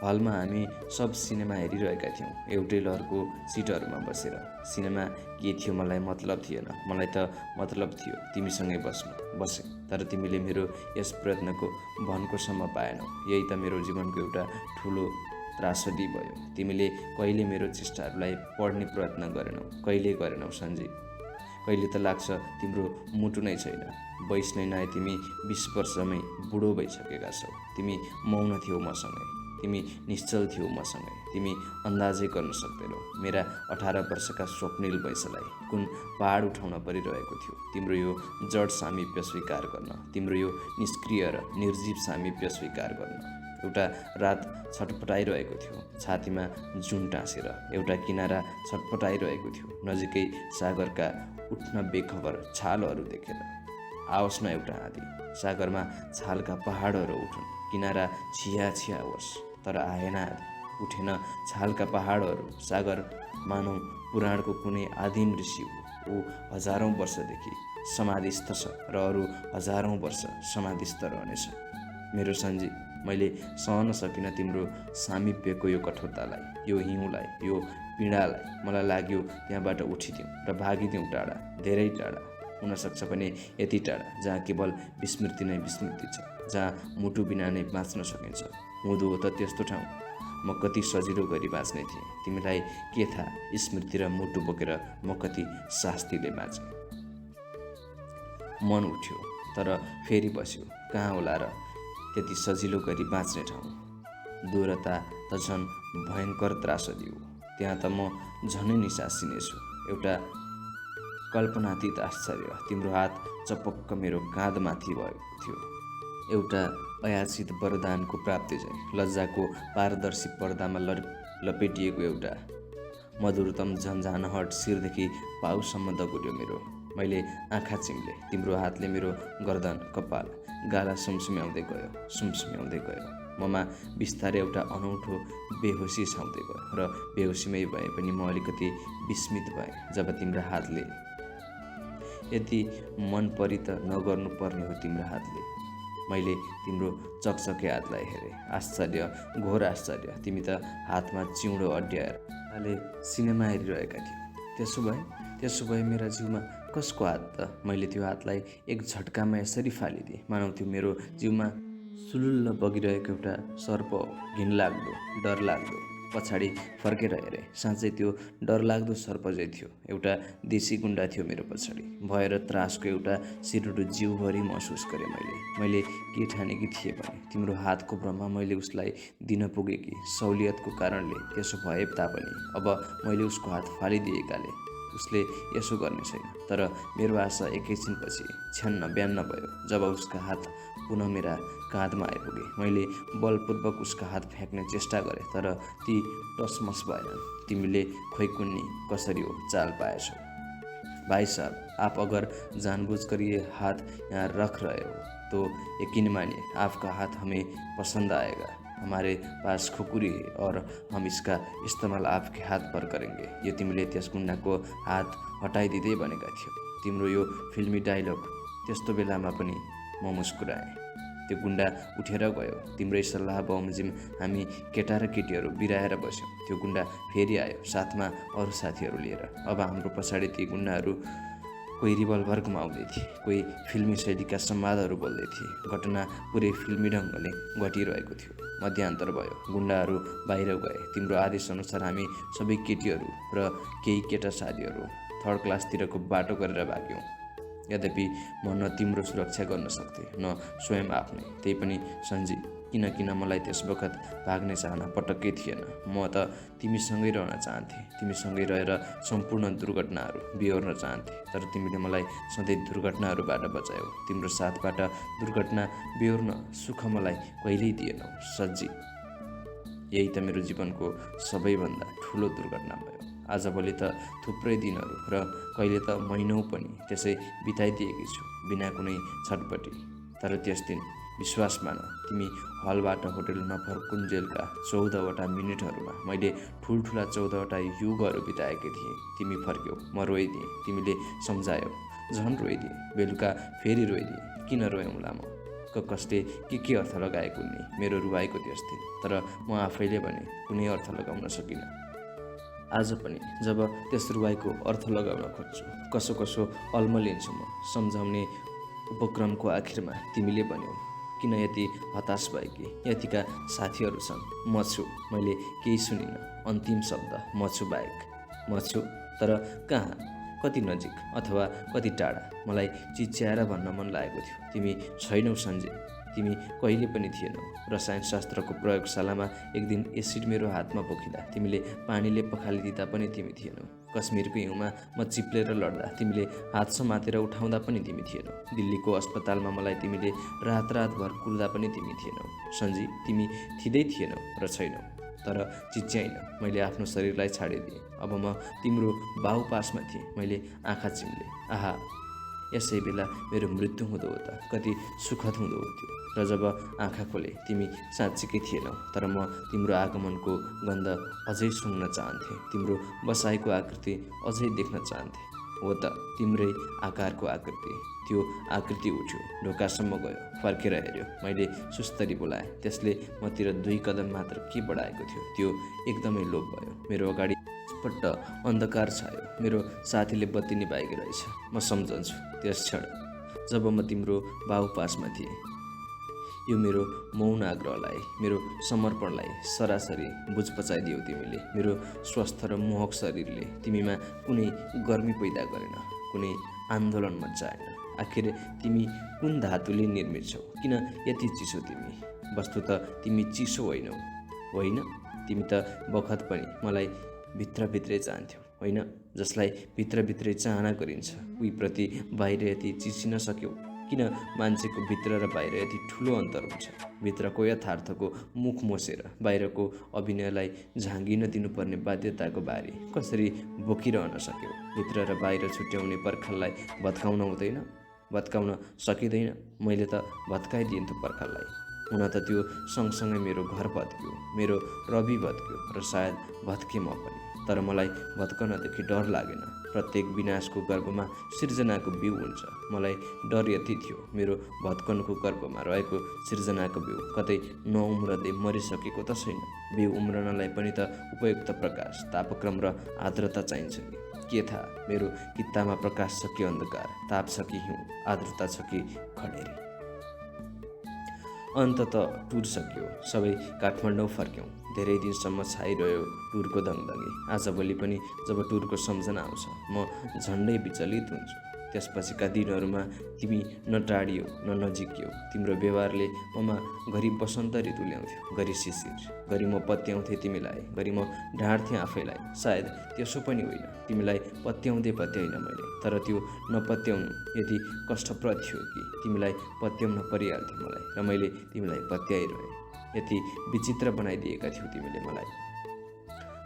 हलमा हामी सब सिनेमा हेरिरहेका थियौँ, एउटै लहरको सिटहरूमा बसेर। सिनेमा के थियो मलाई मतलब थिएन। मलाई त मतलब थियो तिमीसँगै बसेँ, तर तिमीले मेरो यस प्रयत्नको भनकोसम्म पाएनौ। यही त मेरो जीवनको एउटा ठुलो त्रासदी भयो। तिमीले कहिले मेरो चेष्टाहरूलाई पढ्ने प्रयत्न गरेनौ, कहिले गरेनौ सन्जी। कहिले त लाग्छ तिम्रो मुटु नै छैन। वयस नै नआए तिमी 20 वर्षमै बुढो भइसकेका छौ। तिमी मौन थियौ मसँगै, तिमी निश्चल थियौ मसँगै, तिमी अन्दाजै गर्न सक्दैनौ मेरा 18 वर्षका स्वप्निल वैंशलाई कुन पहाड उठाउन परिरहेको थियो तिम्रो यो जड सामिप्य स्वीकार गर्न, तिम्रो यो निष्क्रिय र निर्जीव सामिप्य स्वीकार गर्न। एउटा रात छटपटाइरहेको थियो, छातीमा जुन टाँसेर। एउटा किनारा छटपटाइरहेको थियो, नजिकै सागरका उठ्न बेखबर छालहरू देखेर। आओस् न एउटा आँधी, सागरमा छालका पहाडहरू उठुन्, किनारा छिया होस्, तर आएन आँधी, उठेन छालका पहाडहरू। सागर मानौ पुराणको कुनै आदिम ऋषि हो। ऊ हजारौँ वर्षदेखि समाधिस्थ छ र अरू हजारौँ वर्ष समाधिस्थ रहनेछ। मेरो सन्जी, मैले सहन सकिनँ तिम्रो सामिप्यको यो कठोरतालाई, यो हिउँलाई, यो पीडालाई। मलाई लाग्यो त्यहाँबाट उठिदिउँ र भागिदिउँ टाढा, धेरै टाढा। हुनसक्छ भने यति टाढा जहाँ केवल विस्मृति नै विस्मृति छ, जहाँ मुटु बिना नै बाँच्न सकिन्छ। हुँदो हो त त्यस्तो ठाउँ। म कति सजिलो गरी बाँच्ने थिएँ, तिमीलाई के थाहा। स्मृति र मुटु बोकेर म कति शास्तिले बाँचेँ। मन उठ्यो, तर फेरि बस्यो। कहाँ होला र त्यति सजिलो गरी बाँच्ने ठाउँ? दूरता त झन् भयङ्कर त्रासदी हो। त्यहाँ त म झनै निसासिनेछु। एउटा कल्पनातीत आश्चर्य, तिम्रो हात चपक्क मेरो काँधमाथि भएको थियो। एउटा अयाचित वरदानको प्राप्ति चाहिँ लज्जाको पारदर्शी पर्दामा लपेटिएको एउटा मधुरतम झन्झानहट शिरदेखि पाउसम्म दगुर्यो मेरो। मैले आँखा चिम्ले। तिम्रो हातले मेरो गर्दन, कपाल, गाला सुमसुम्याउँदै गयो। ममा बिस्तारै एउटा अनौठो बेहोसी छाउँदै गयो र बेहोसीमै भए पनि म अलिकति विस्मित भएँ जब तिम्रो हातले, यति मन परी त नगर्नु पर्ने हो तिम्रो हातले। मैले तिम्रो चकचके हातलाई हेरेँ। आश्चर्य, घोर आश्चर्य। तिमी त हातमा चिउँडो अड्याएर सिनेमा हेरिरहेका थियौ। त्यसो भए मेरा जिउमा कसको हात त? मैले त्यो हातलाई एक झट्कामा यसरी फालिदिएँ मानौ त्यो मेरो जिउमा सुलुल्ल बगिरहेको एउटा सर्प हो। घिनलाग्दो, डरलाग्दो। पछाडि फर्केर हेरेँ। साँच्चै त्यो डरलाग्दो सर्प चाहिँ थियो। एउटा देशी गुन्डा थियो मेरो पछाडि। भय र त्रासको एउटा सिरुडो जिउभरि महसुस गरेँ मैले के ठानेकी थिएँ भने तिम्रो हातको भ्रममा मैले उसलाई दिन पुगेकी सहुलियतको कारणले त्यसो भए तापनि अब मैले उसको हात फालिदिएकाले उसले यसो गर्ने छैन। तर मेरो आशा एकैछिनपछि छ्यान्न ब्यान्न भयो जब उसका हात पुनः मेरा काँधमा आइपुगे। मैले बलपूर्वक उसका हात फ्याँक्ने चेष्टा गरेँ तर ती टसमस भएनन्। तिमीले खोइ कुन्नी कसरी हो चाल पाएछौ। भाई साहब, आप अगर जानबूझकर ये हाथ यहाँ रख रहे हो तो यकीन मानिए आपका हाथ हमें पसंद आएगा। हमारे पास खुकुरी है और हम इसका इस्तेमाल आपके हाथ पर करेंगे। यो तिमीले त्यस गुन्डाको हात हटाइदिँदै भनेका थियौ। तिम्रो यो फिल्मी डायलग। त्यस्तो बेलामा पनि म मुस्कुराएँ। त्यो गुन्डा उठेर गयो। तिम्रै सल्लाह बमोजिम हामी केटा र केटीहरू बिराएर बस्यौँ। त्यो गुन्डा फेरि आयो साथमा अरू साथीहरू लिएर। अब हाम्रो पछाडि ती गुन्डाहरू कोही रिभल्भर घुमाउँदै थिए, कोही फिल्मी शैलीका संवादहरू बोल्दै थिए। घटना पुरै फिल्मी ढङ्गले घटिरहेको थियो। मध्यान्तर भयो। गुन्डाहरू बाहिर गए। तिम्रो आदेशअनुसार हामी सबै केटीहरू र केही केटा साथीहरू थर्ड क्लासतिरको बाटो गरेर भाग्यौँ। यद्यपि म न तिम्रो सुरक्षा गर्न सक्थेँ न स्वयं आफ्नै। त्यही पनि सन्जी, किन मलाई त्यस बखत भाग्ने चाहना पटक्कै थिएन। म त तिमीसँगै रहन चाहन्थेँ। तिमीसँगै रहेर सम्पूर्ण दुर्घटनाहरू बिहोर्न चाहन्थेँ। तर तिमीले मलाई सधैँ दुर्घटनाहरूबाट बचायौ। तिम्रो साथबाट दुर्घटना बिहोर्न सुख मलाई कहिल्यै दिएनौ सन्जी। यही त मेरो जीवनको सबैभन्दा ठुलो दुर्घटना भयो। आजभोलि त थुप्रै दिनहरू र कहिले त महिनौँ पनि त्यसै बिताइदिएकी छु बिना कुनै छटपटी। तर त्यस दिन विश्वास मान, तिमी हलबाट होटल नफर्कुन्जेलका 14वटा मिनेटहरूमा मैले ठुल्ठुला 14वटा युगहरू बिताएकी थिएँ। तिमी फर्क्यौ, म रोइदिएँ। तिमीले सम्झायौ, झन् रोइदिएँ। बेलुका फेरि रोइदिएँ। किन रोयौँ लामो कसले के अर्थ लगाएको नि मेरो रुवाईको त्यस दिन। तर म आफैले भने कुनै अर्थ लगाउन सकिनँ। आज पनि जब त्यस रुवाईको अर्थ लगाउन खोज्छु कसो अल्मलिन्छु म। सम्झाउने उपक्रमको आखिरमा तिमीले भन्यौ, किन यति हताश भएकी? यतिका साथीहरू छन्, म छु। मैले केही सुनिनँ। अन्तिम शब्द म छु बाहेक। म छु, तर कहाँ? कति नजिक अथवा कति टाढा? मलाई चिच्याएर भन्न मन लागेको थियो, तिमी छैनौ सन्जय। तिमी कहिले पनि थिएनौ। रसायनशास्त्रको प्रयोगशालामा एक दिन एसिड मेरो हातमा पोखिँदा तिमीले पानीले पखालिदिँदा पनि तिमी थिएनौ। कश्मीरको हिउँमा म चिप्लेर लड्दा तिमीले हात समातेर उठाउँदा पनि तिमी थिएनौ। दिल्लीको अस्पतालमा मलाई तिमीले रातभर कुर्दा पनि तिमी थिएनौ। सन्जी, तिमी थिँदै थिएनौ र छैनौ। तर चिच्याइन। मैले आफ्नो शरीरलाई छाडिदिएँ। अब म तिम्रो बाहुपासमा थिएँ। मैले आँखा चिम्ले। आहा, यसै बेला मेरो मृत्यु हुँदो हो त कति सुखद हुँदो हो त्यो। र जब आँखा खोले तिमी साँच्चीकै थिएनौ। तर म तिम्रो आगमनको गन्ध अझै सुँघ्न चाहन्थेँ। तिम्रो बसाइको आकृति अझै देख्न चाहन्थेँ। हो त, तिम्रै आकारको आकृति। त्यो आकृति उठ्यो, ढोकासम्म गयो, फर्केर हेऱ्यो। मैले सुस्तरी बोलाएँ। त्यसले मतिर 2 कदम मात्र के बढाएको थियो त्यो एकदमै लोप भयो। मेरो अगाडि पट्ट अन्धकार छायो। मेरो साथीले बत्ती निभाएकी रहेछ। म सम्झन्छु त्यस क्षण जब म तिम्रो बाहुपासमा थिएँ। यो मेरो मौन आग्रहलाई, मेरो समर्पणलाई सरासरी बुझपचाइदियौ तिमीले। मेरो स्वस्थ र मोहक शरीरले तिमीमा कुनै गर्मी पैदा गरेन, कुनै आन्दोलन मचाएन। आखिर तिमी कुन धातुले निर्मित छौ? किन यति चिसो तिमी? वस्तुतः तिमी चिसो होइनौ, होइन? तिमी त बखत पनि मलाई भित्रभित्रै चाहन्थ्यौ होइन? जसलाई भित्रभित्रै चाहना गरिन्छ उही प्रति बाहिर यति चिसिन सक्यौ? किन मान्छेको भित्र र बाहिर यति ठुलो अन्तर हुन्छ? भित्रको यथार्थको मुख मोसेर बाहिरको अभिनयलाई झाँगिन दिनुपर्ने बाध्यताको बारी कसरी बोकिरहन सक्यौ? भित्र र बाहिर छुट्याउने पर्खाललाई भत्काउन हुँदैन? भत्काउन सकिँदैन? मैले त भत्काइदिन्थेँ पर्खाललाई। हुन त त्यो सँगसँगै मेरो घर भत्क्यो, मेरो रवि भत्क्यो र सायद भत्के म पनि। तर मलाई भत्कनदेखि डर लागेन। प्रत्येक विनाशको गर्भमा सिर्जनाको बिउ हुन्छ। मलाई डर यति थियो, मेरो भत्कनको गर्भमा रहेको सिर्जनाको बिउ कतै नउम्रदै मरिसकेको त छैन। बिउ उम्रनलाई पनि त उपयुक्त प्रकाश, तापक्रम र आर्द्रता चाहिन्छ नि। के थाहा मेरो कित्तामा प्रकाश छ कि अन्धकार, ताप छ कि हिउँ, आर्द्रता छ कि खडेरी। अन्ततः टुर सकियो। सबै काठमाडौँ फर्क्यौँ। धेरै दिनसम्म छाइरह्यो टुरको दङदङ्गी। आजभोलि पनि जब टुरको सम्झना आउँछ म झन्डै विचलित हुन्छु। त्यसपछिका दिनहरूमा तिमी न टाढियो न नजिकियो। तिम्रो व्यवहारले ममा घरि बसन्त ऋतु ल्याउँथ्यो, घरि शिशिर। घरि म पत्याउँथेँ तिमीलाई, घरि म ढाँड्थेँ आफैलाई। सायद त्यसो पनि होइन, तिमीलाई पत्याउँदै पत्याइन मैले। तर त्यो नपत्याउनु यति कष्टप्रद थियो कि तिमीलाई पत्याउन परिहाल्थ्यो मलाई, र मैले तिमीलाई पत्याइरहेँ। यति विचित्र बनाइदिएका थियौ तिमीले मलाई।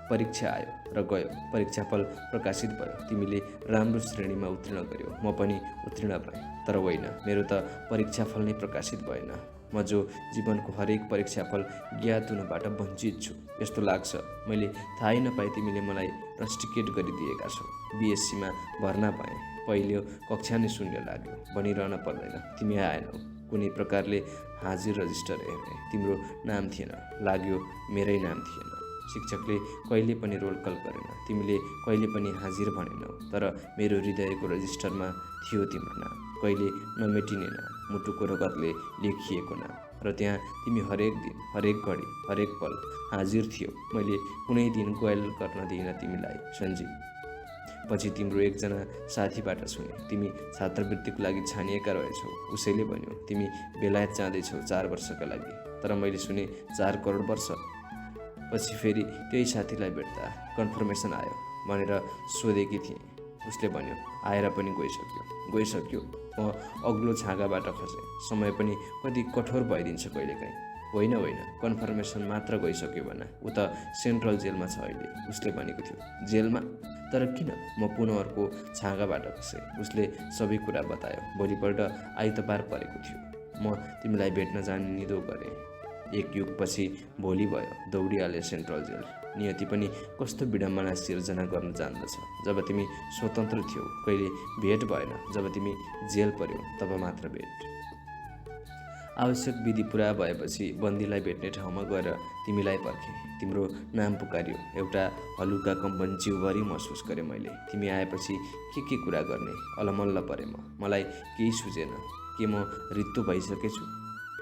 परीक्षा आयो र गयो। परीक्षाफल प्रकाशित भयो। तिमीले राम्रो श्रेणीमा उत्तीर्ण गर्यौ, म पनि उत्तीर्ण भएँ। तर होइन, मेरो त परीक्षाफल नै प्रकाशित भएन। म जो जीवनको हरेक परीक्षाफल ज्ञात हुनबाट वञ्चित छु। यस्तो लाग्छ मैले थाहै नपाए तिमीले मलाई रस्टिकेट गरिदिएका छौ। बिएससीमा भर्ना पाएँ। पहिलो कक्षा नै शून्य लाग्यो। भनिरहन पर्दैन, तिमी आएनौ। कुनै प्रकारले हाजिर रजिस्टर हेर्ने, तिम्रो नाम थिएन। लाग्यो मेरै नाम थिएन। शिक्षकले कहिले पनि रोल कल गरेन। तिमीले कहिले पनि हाजिर भनेनौ। तर मेरो हृदयको रजिस्टरमा थियो तिम्रो नाम, कहिले नमेटिने नाम, मुटुको रगतले लेखिएको नाम। र त्यहाँ तिमी हरेक दिन, हरेक घडी, हरेक पल हाजिर थियौ। मैले कुनै दिन ग्वाल गर्न दिइनँ तिमीलाई सञ्जीव। पछि तिम्रो एकजना साथीबाट सुने तिमी छात्रवृत्तिको लागि छानिएका रहेछौ। उसैले भन्यो तिमी बेलायत जाँदैछौ 4 वर्षका लागि। तर मैले सुने 4 करोड वर्ष। पछि फेरि त्यही साथीलाई भेट्दा कन्फर्मेसन आयो भनेर सोधेकी थिएँ। उसले भन्यो आएर पनि गइसक्यो। म अग्लो छाँगाबाट खसेँ। समय पनि कति कठोर भइदिन्छ कहिलेकाहीँ। होइन, कन्फर्मेसन मात्र गइसक्यो भन, ऊ त सेन्ट्रल जेलमा छ अहिले। उसले भनेको थियो जेलमा। तर किन? म पुनः अर्को छाँगाबाट खसेँ। उसले सबै कुरा बतायो। भोलिपल्ट आइतबार परेको थियो। म तिमीलाई भेट्न जाने निधो गरेँ। 1 युगपछि भोलि भयो, दौडिहाले सेन्ट्रल जेल। नियति पनि कस्तो विडम्बना सिर्जना गर्न जान्दछ। जब तिमी स्वतन्त्र थियौ कहिले भेट भएन, जब तिमी जेल पर्यौ तब मात्र भेट। आवश्यक विधि पुरा भएपछि बन्दीलाई भेट्ने ठाउँमा गएर तिमीलाई पर्खेँ। तिम्रो नाम पुकारियो। एउटा हलुका कम्पन जिउभरि महसुस गरेँ मैले। तिमी आएपछि के कुरा गर्ने अलमल्ल परेँ म। मलाई केही सुझेन। के म रित्तो भइसकेछु?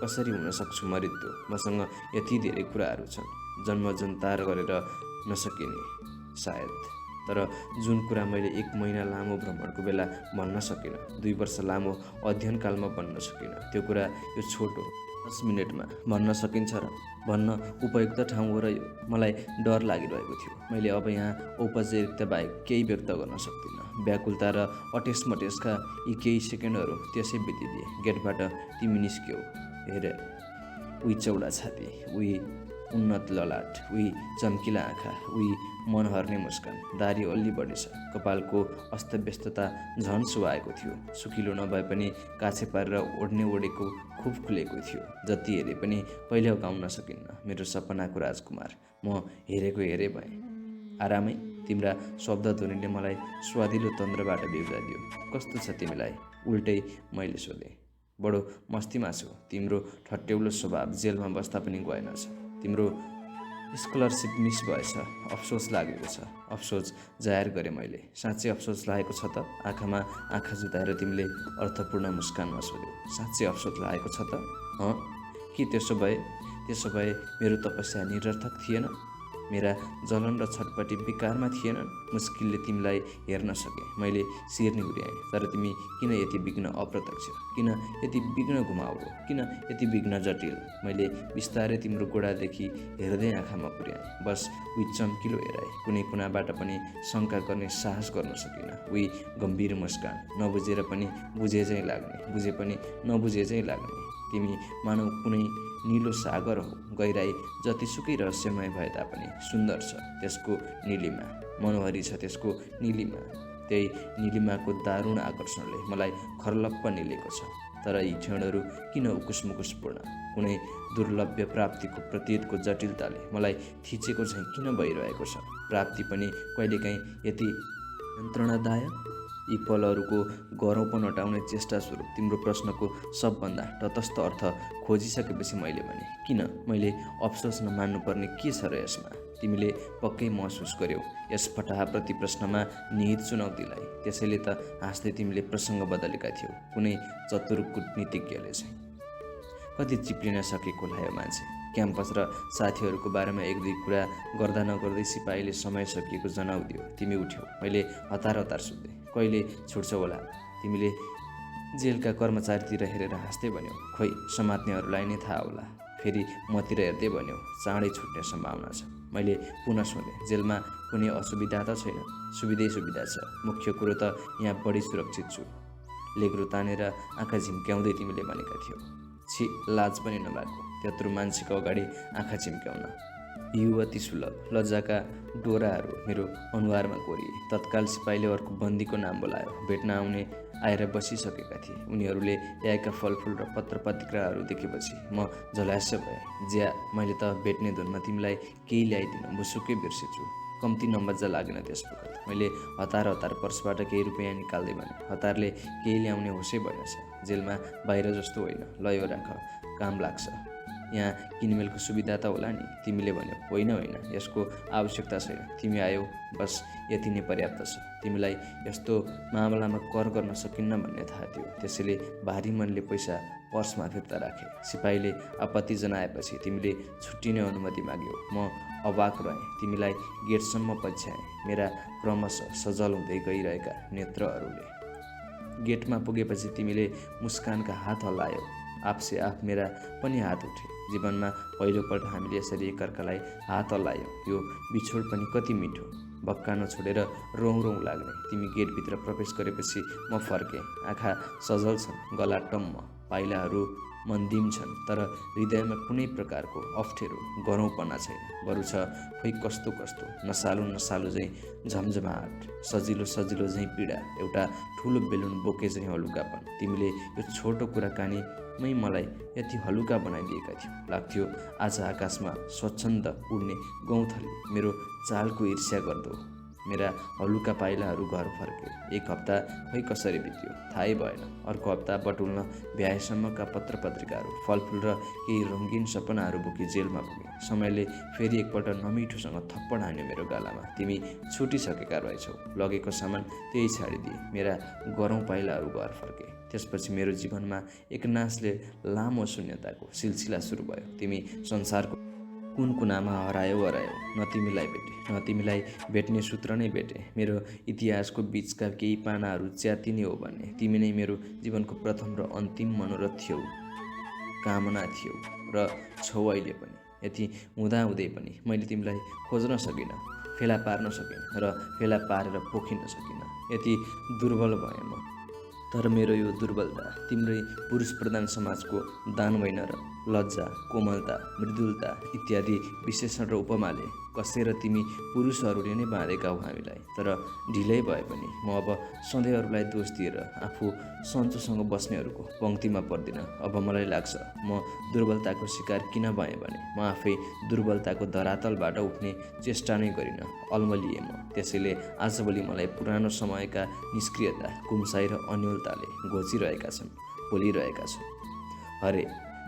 कसरी हुन सक्छु म रित्तो? मसँग यति धेरै कुराहरू छन्, जन्मजन्तार गरेर नसकिने सायद। तर जुन कुरा मैले 1 महिना लामो भ्रमणको बेला भन्न सकिनँ, 2 वर्ष लामो अध्ययनकालमा भन्न सकिनँ, त्यो कुरा यो छोटो 10 मिनटमा भन्न सकिन्छ र? भन्न उपयुक्त ठाउँ हो र यो? मलाई डर लागिरहेको थियो। मैले अब यहाँ औपचारिकता बाहेक केही व्यक्त गर्न सक्दिनँ। व्याकुलता र अटेसमटेसका यी केही सेकेन्डहरू त्यसै बितिदिए। गेटबाट तिमी निस्क्यौ। हेर, उही चौडा छाती, उही उन्नत ललाट, उही चम्किला आँखा, उही मन हर्ने मुस्कान। दारी अलि बढी छ। कपालको अस्तव्यस्तता झन् सुहाएको थियो। सुकिलो नभए पनि काछे पारेर ओढेको खुब खुलेको थियो। जति हेरे पनि कहिले हकाउन सकिन्न। मेरो सपनाको राजकुमार। म हेरे भएँ। आरामै? तिम्रा शब्द ध्वनिले मलाई स्वादिलो तन्द्रबाट बिउजादियो। कस्तो छ तिमीलाई? उल्टै मैले सोधेँ। बडो मस्तीमा छौ। तिम्रो ठट्यौलो स्वभाव जेलमा बस्दा पनि गएनछ। तिम्रो स्कलरसिप मिस भएछ। अफसोस लागेको छ। अफसोस जाहेर गरेँ मैले। साँच्चै अफसोस लागेको छ त? आँखामा आँखा जुदाएर तिमीले अर्थपूर्ण मुस्कानमा सोध्यौ। साँच्चै अफसोस लागेको छ त? के त्यसो भए मेरो तपस्या निरर्थक थिएन? मेरा जलन र छटपटी बेकारमा थिएनन्। मुस्किलले तिमीलाई हेर्न सकेँ, मैले शिर निहुर्याएँ। तर तिमी किन यति विघ्न अप्रत्यक्ष, किन यति विघ्न घुमाउरो, किन यति विघ्न जटिल? मैले बिस्तारै तिम्रो गोडादेखि हेर्दै आँखामा पुर्याएँ। बस उही चम्किलो हेराए, कुनै कुनाबाट पनि शङ्का गर्ने साहस गर्न सकिनँ। उही गम्भीर मुस्कान, नबुझेर पनि बुझे चाहिँ लाग्ने, बुझे पनि नबुझे चाहिँ लाग्ने। तिमी मानौ कुनै निलो सागर हो, गहिराई जतिसुकै रहस्यमय भए तापनि सुन्दर छ त्यसको नीलिमा, मनोहरी छ त्यसको नीलिमा। त्यही नीलिमाको दारुण आकर्षणले मलाई खर्लप्प निलेको छ। तर यी क्षणहरू किन उकुसमुकुसपूर्ण, कुनै दुर्लभ्य प्राप्तिको प्रतीतको जटिलताले मलाई थिचेको चाहिँ किन भइरहेको छ? प्राप्ति पनि कहिलेकाहीँ यति यन्त्रणादायक? यी पलहरूको गह्रौँपन हटाउने चेष्टा स्वरूप तिम्रो प्रश्नको सबभन्दा तटस्थ अर्थ खोजिसकेपछि मैले भने, किन मैले अफसोस नमान्नुपर्ने के छ र यसमा? तिमीले पक्कै महसुस गर्यौ यस फटाहाप्रति प्रश्नमा निहित चुनौतीलाई। त्यसैले त हाँस्दै तिमीले प्रसङ्ग बदलेका थियौ। कुनै चतुर कूटनीतिज्ञले चाहिँ कति चिप्लिन सकेको लायो मान्छे। क्याम्पस र साथीहरूको बारेमा एक दुई कुरा गर्दा नगर्दै सिपाहीले समय सकिएको जनाउ दियो। तिमी उठ्यौ। मैले हतार हतार सुत्दै। कहिले छुट्छौ होला? तिमीले जेलका कर्मचारीतिर हेरेर हाँस्दै भन्यौ। खोइ, समात्नेहरूलाई नै थाहा होला। फेरि मतिर हेर्दै भन्यौ, चाँडै छुट्ने सम्भावना छ। मैले पुनः सोधेँ, जेलमा कुनै असुविधा त छैन? सुविधै सुविधा छ। मुख्य कुरो त यहाँ बढी सुरक्षित छु। लेग्रो तानेर आँखा झिम्क्याउँदै तिमीले भनेका थियौ। छि, लाज पनि नभएको त्यत्रो मान्छेको अगाडि आँखा चिम्क्याउन। युवती सुलभ लज्जाका डोराहरू मेरो अनुहारमा कोरिए। तत्काल सिपाहीले अर्को बन्दीको नाम बोलायो। भेट्न आउने आएर बसिसकेका थिए। उनीहरूले ल्याएका फलफुल र पत्र पत्रिकाहरू देखेपछि म झल्यास्य भएँ। ज्या, मैले त भेट्ने धुनमा तिमीलाई केही ल्याइदिन भुसुक्कै बिर्सेछु। कम्ती नमज्जा लागेन त्यस वखत। मैले हतार हतार पर्सबाट केही रुपियाँ निकाल्दै भने, हतारले केही ल्याउने होसै भएनछ। जेलमा बाहिर जस्तो होइन, लयो राख, काम लाग्छ। यहाँ किनमेलको सुविधा त होला नि? तिमीले भन्यौ, होइन होइन, यसको आवश्यकता छैन। तिमी आयौ, बस यति नै पर्याप्त छ। तिमीलाई यस्तो मामलामा कर गर्न सकिन्न भन्ने थाहा थियो। त्यसैले भारी मनले पैसा पर्समा फिर्ता राखे। सिपाहीले आपत्ति जनाएपछि तिमीले छुट्टिने अनुमति माग्यौ। म अवाक रहेँ। तिमीलाई गेटसम्म पछ्याएँ, मेरा क्रमशः सजल हुँदै गइरहेका नेत्रहरूले। गेटमा पुगेपछि तिमीले मुस्कानका हात हल्लायौ। आपसे आप मेरा पनि हात उठे। जीवनमा पहिलोपल्ट हामीले यसरी एकअर्कालाई हात हल्लायौँ। यो बिछोड पनि कति मिठो। भक्कानो छोडेर रौँ रौँ लाग्ने। तिमी गेटभित्र प्रवेश गरेपछि म फर्केँ। आँखा सजल छन्, गला टम्म, पाइलाहरू मन्दिम छन्, तर हृदयमा कुनै प्रकारको अप्ठ्यारो गह्रौँपना छैन। बरु छ खोइ कस्तो कस्तो नसालु नसालु झैँ झमझमाट, सजिलो सजिलो झैँ पीडा, एउटा ठुलो बेलुन बोके झैँ हलुकापन। तिमीले यो छोटो कुराकानीमै मलाई यति हलुका बनाइदिएका थियौ। लाग्थ्यो आज आकाशमा स्वच्छन्द उड्ने गौँथली मेरो चालको ईर्ष्या गर्दो। मेरा हलुका पाइलाहरू घर फर्के। एक हप्ता खोइ कसरी बित्यो थाहै भएन। अर्को हप्ता बटुल्न भ्याएसम्मका पत्र पत्रिकाहरू, फलफुल र केही रङ्गीन सपनाहरू बोकी जेलमा पुगे। समयले फेरि एकपल्ट नमिठोसँग थप्पड हान्यो मेरो गालामा। तिमी छुटिसकेका रहेछौ। लगेको सामान त्यही छाडिदिए। मेरा गह्रौँ पाइलाहरू घर फर्के। त्यसपछि मेरो जीवनमा एक नासले लामो शून्यताको सिलसिला सुरु भयो। तिमी संसारको कुन कुनामा हरायौ न तिमीलाई भेटेँ, न तिमीलाई भेट्ने सूत्र नै भेटेँ। मेरो इतिहासको बिचका केही पानाहरू च्यातिने हो भने तिमी नै मेरो जीवनको प्रथम र अन्तिम मनोरथ थियौ, कामना थियौ र छौ अहिले पनि। यति हुँदाहुँदै पनि मैले तिमीलाई खोज्न सकिनँ, फेला पार्न सकिनँ र फेला पारेर पोखिन सकिनँ। यति दुर्बल भएँ म। तर मेरो यो दुर्बलता तिम्रै पुरुष प्रधान समाजको दान होइन र लज्जा, कोमलता, मृदुलता इत्यादि विशेषण र उपमाले कसेर तिमी पुरुषहरूले नै बाँधेका हौ हामीलाई। तर ढिलै भए पनि म अब सधैँहरूलाई दोष दिएर आफू सन्चोसँग बस्नेहरूको पङ्क्तिमा पर्दिनँ। अब मलाई लाग्छ म दुर्बलताको शिकार किन भएँ भने म आफै दुर्बलताको धरातलबाट उठ्ने चेष्टा नै गरिनँ, अल्मलिएँ म। त्यसैले आजभोलि मलाई पुरानो समयका निष्क्रियता, कुम्साई र अन्योलताले घोचिरहेका छन्, बोलिरहेका छन्। हरे,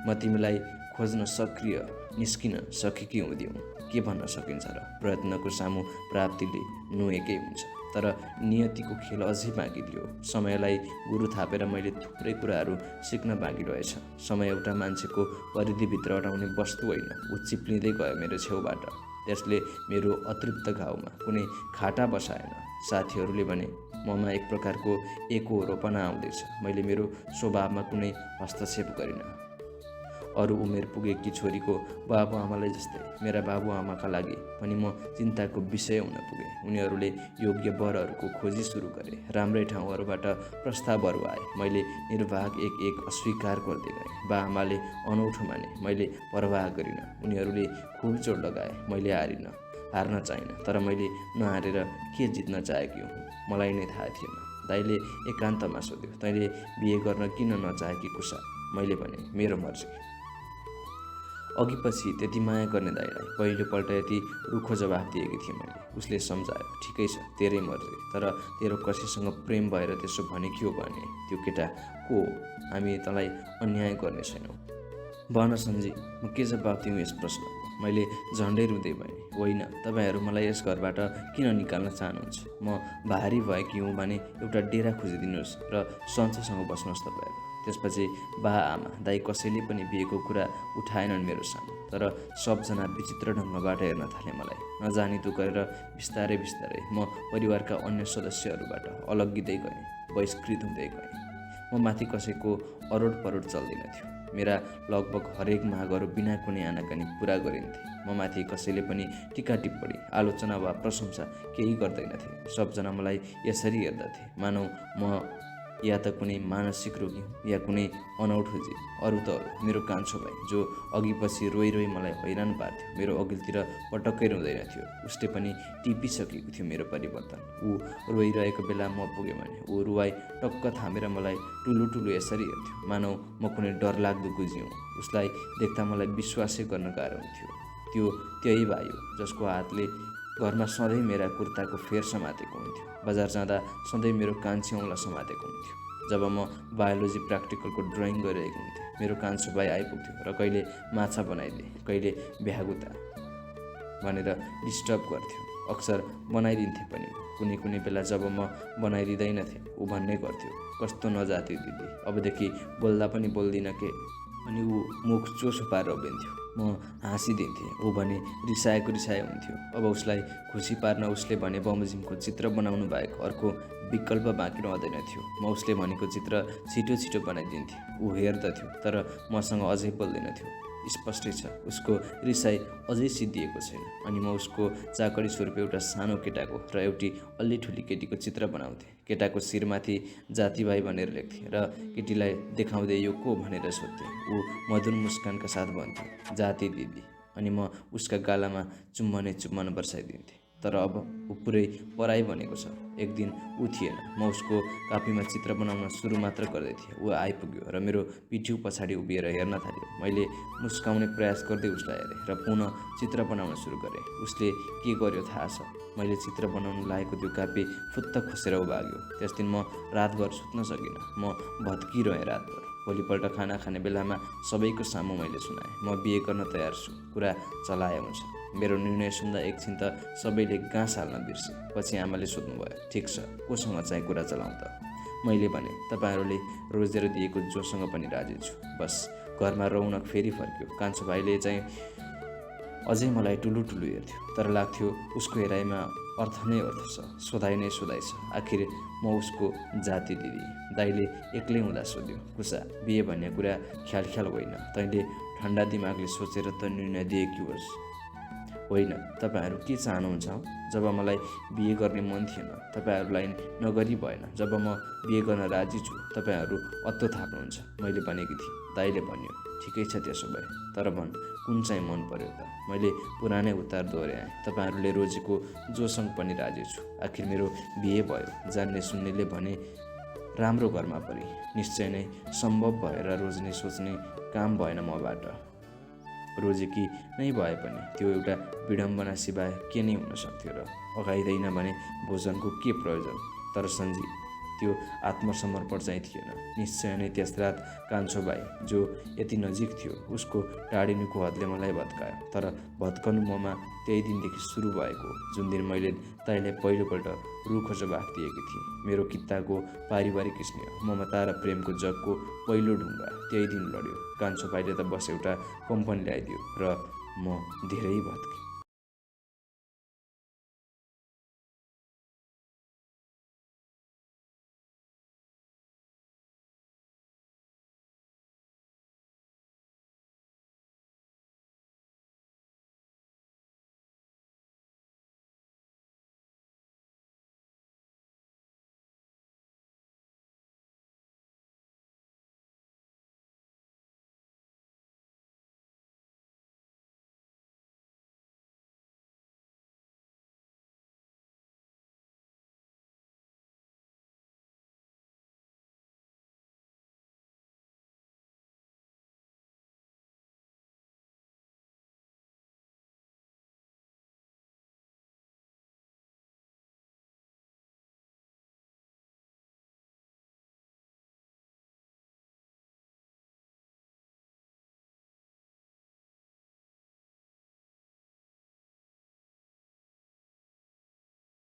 म तिमीलाई खोज्न सक्रिय निस्किन सकेकी हुँदियौँ। के भन्न सकिन्छ र? प्रयत्नको सामु प्राप्तिले नुहेकै हुन्छ। तर नियतिको खेल अझै बाँकी थियो। समयलाई गुरु थापेर मैले थुप्रै कुराहरू सिक्न बाँकी रहेछ। समय एउटा मान्छेको परिधिभित्र हटाउने वस्तु होइन, ऊ चिप्लिँदै गयो मेरो छेउबाट। त्यसले मेरो अतृप्त घाउमा कुनै खाटा बसाएन। साथीहरूले भने ममा एक प्रकारको एकहोरोपना आउँदैछ। मैले मेरो स्वभावमा कुनै हस्तक्षेप गरिनँ। अरू उमेर पुगेकी छोरीको बाबुआमालाई जस्तै मेरा बाबुआमाका लागि पनि म चिन्ताको विषय हुन पुगेँ। उनीहरूले योग्य वरहरूको खोजी सुरु गरे। राम्रै ठाउँहरूबाट प्रस्तावहरू आए। मैले निर्वाह एक अस्वीकार गर्दै गएँ। बाआमाले अनौठो माने, मैले परवाह गरिनँ। उनीहरूले खुब जोड लगाए, मैले हारिनँ। हार्न चाहिनँ, तर मैले नहारेर के जित्न चाहेकी हुँ मलाई नै थाहा थिएन। दाइले एकान्तमा सोध्यो, तैँले बिहे गर्न किन नचाहेकी कुसा? मैले भने, मेरो मर्जी। अघि पछि त्यति माया गर्ने दाइलाई पहिलोपल्ट यति रुखो जवाफ दिएकी थिएँ मैले। उसले सम्झायो, ठिकै छ, तेरै मर्जी, तर तेरो कसैसँग प्रेम भएर त्यसो भने के हो भने? त्यो केटा को हो? हामी तँलाई अन्याय गर्ने छैनौँ। भन सन्जी, म के जवाफ दिउँ यस प्रश्नको? मैले झन्डै रुँदै भएँ। होइन, तपाईँहरू मलाई यस घरबाट किन निकाल्न चाहनुहुन्छ? म भारी भएकी हुँ भने एउटा डेरा खोजिदिनुहोस् र सन्चोसँग बस्नुहोस् तपाईँहरू। त्यसपछि बा आमा दाइ कसैले पनि बिहेको कुरा उठाएनन् मेरो सामु। तर सबजना विचित्र ढङ्गबाट हेर्न थाले मलाई। नजानी तु गरेर बिस्तारै बिस्तारै म परिवारका अन्य सदस्यहरूबाट अलग्गिँदै गएँ, बहिष्कृत हुँदै गएँ। म माथि कसैको अरोड परोड चल्दैन थियो। मेरा लगभग हरेक मागहरू बिना कुनै आनाकानी पुरा गरिन्थे। म माथि कसैले पनि टिका टिप्पणी, आलोचना वा प्रशंसा केही गर्दैनथे। सबजना मलाई यसरी हेर्दथे मानौ म या त कुनै मानसिक रोगी या कुनै अनौठो जीव। अरू त अरू, मेरो कान्छो भाइ जो अघि पछि रोइ रोइ मलाई हैरान पार्थ्यो, मेरो अघिल्तिर पटक्कै रुँदैन थियो। उसले पनि टिपिसकेको थियो मेरो परिवर्तन। ऊ रोइरहेको बेला म पुगेँ भने ऊ रुवाई टक्क थामेर मलाई टुलु टुलु यसरी हेर्थ्यो मानौ म कुनै डरलाग्दो गुजी हुँ। उसलाई देख्दा मलाई विश्वासै गर्न गाह्रो हुन्थ्यो। त्यो त्यही भाइ हो जसको हातले घरमा सधैँ मेरा कुर्ताको फेर समातेको हुन्थ्यो। बजार जाँदा सधैँ मेरो कान्छी औँला समातेको हुन्थ्यो। जब म बायोलोजी प्र्याक्टिकलको ड्रइङ गरिरहेको हुन्थेँ, मेरो कान्छो भाइ आइपुग्थ्यो र कहिले माछा बनाइदे, कहिले भ्यागुता भनेर डिस्टर्ब गर्थ्यो। अक्सर बनाइदिन्थे पनि। कुनै कुनै बेला जब म बनाइदिँदैनथेँ, ऊ भन्ने गर्थ्यो, कस्तो नजाती दिदी, अबदेखि बोल्दा पनि बोल्दिनँ के? अनि ऊ मुख चोसो पारेर उभिन्थ्यो। म हाँसिदिन्थेँ। ऊ भने रिसाएको रिसाए हुन्थ्यो। अब उसलाई खुसी पार्न उसले भने बमोजिमको चित्र बनाउनु बाहेक अर्को विकल्प बाँकी रहँदैन थियो। म उसले भनेको चित्र छिटो छिटो बनाइदिन्थेँ। ऊ हेर्दथ्यो तर मसँग अझै बोल्दैन थियो। स्पष्टै छ, उसको रिसाइ अझै सिद्धिएको छैन। अनि म उसको चाकरी स्वरूप एउटा सानो केटाको र एउटी अलि ठुली केटीको चित्र बनाउँथेँ। केटाको शिरमाथि जातिभाइ भनेर लेख्थेँ र केटीलाई देखाउँदै यो को भनेर सोध्थेँ। ऊ मधुर मुस्कानका साथ भन्थ्यो, जाति दिदी। अनि म उसका गालामा चुम्बन बर्साइदिन्थेँ। तर अब ऊ पुरै पराई बनेको छ। एक दिन ऊ थिएन। म उसको कापीमा चित्र बनाउन सुरु मात्र गर्दै थिएँ। ऊ आइपुग्यो र मेरो पिठ्यू पछाडि उभिएर हेर्न थाल्यो। मैले मुस्काउने प्रयास गर्दै उसलाई हेरेँ र पुनः चित्र बनाउन सुरु गरेँ। उसले के गर्यो थाहा छ? मैले चित्र बनाउन लागेको त्यो कापी फुत्त खोसेर उभाग्यो। त्यस दिन म रातभर सुत्न सकिनँ। म भत्किरहेँ रातभर। भोलिपल्ट खाना खाने बेलामा सबैको सामु मैले सुनाएँ, म बिहे गर्न तयार छु, कुरा चलाए हुन्छ। मेरो निर्णय सुन्दा एकछिन त सबैले गाँस हाल्न बिर्से। पछि आमाले सोध्नुभयो, ठिक छ, कोसँग चाहिँ कुरा चलाउँ त? मैले भने, तपाईँहरूले रोजेर दिएको जोसँग पनि राजी छु। बस घरमा रौनक फेरि फर्क्यो। कान्छो भाइले चाहिँ अझै मलाई टुलु टुलु हेर्थ्यो, तर लाग्थ्यो उसको हेराइमा अर्थ नै अर्थ छ, सोधाइ नै सोधाइ छ। आखिर म उसको जाति दिदी। दाइले एक्लै हुँदा सोध्यो, कुसा, बिहे भन्ने कुरा ख्याल ख्याल होइन, तैँले ठन्डा दिमागले सोचेर त निर्णय दिएकी होस्। होइन, तपाईँहरू के चाहनुहुन्छ? जब मलाई बिहे गर्ने मन थिएन, तपाईँहरूलाई नगरी भएन। जब म बिहे गर्न राजी छु, तपाईँहरू अत्तो थाप्नुहुन्छ, मैले भनेकी थिएँ। दाइले भन्यो, ठिकै छ त्यसो भए, तर भन् कुन चाहिँ मन पर्यो त? मैले पुरानै उत्तर दोहोऱ्याएँ, तपाईँहरूले रोजेको जोसँग पनि राजी छु। आखिर मेरो बिहे भयो। जान्ने सुन्नेले भने राम्रो घरमा परे। निश्चय नै सम्भव भएर रोज्ने सोच्ने काम भएन मबाट। रोजेकी नै भए पनि त्यो एउटा विडम्बना सिवाय के नै हुन सक्थ्यो र? अघाइँदैन भने भोजनको के प्रयोजन? तर सन्जी, त्यो आत्मसमर्पण चाहिँ थिएन। निश्चय नै त्यस रात कान्छो भाइ जो यति नजिक थियो, उसको टाढिनुको हदले मलाई भत्कायो। तर भत्कनु ममा त्यही दिनदेखि सुरु भएको, जुन दिन मैले दाइलाई पहिलोपल्ट रुखो जवाफ दिएकी थिएँ। मेरो कित्ताको पारिवारिक स्नेह, ममता र प्रेमको जगको पहिलो ढुङ्गा त्यही दिन लड्यो। कान्छो भाइले त बस एउटा कम्पनी ल्याइदियो र म धेरै भत्केँ।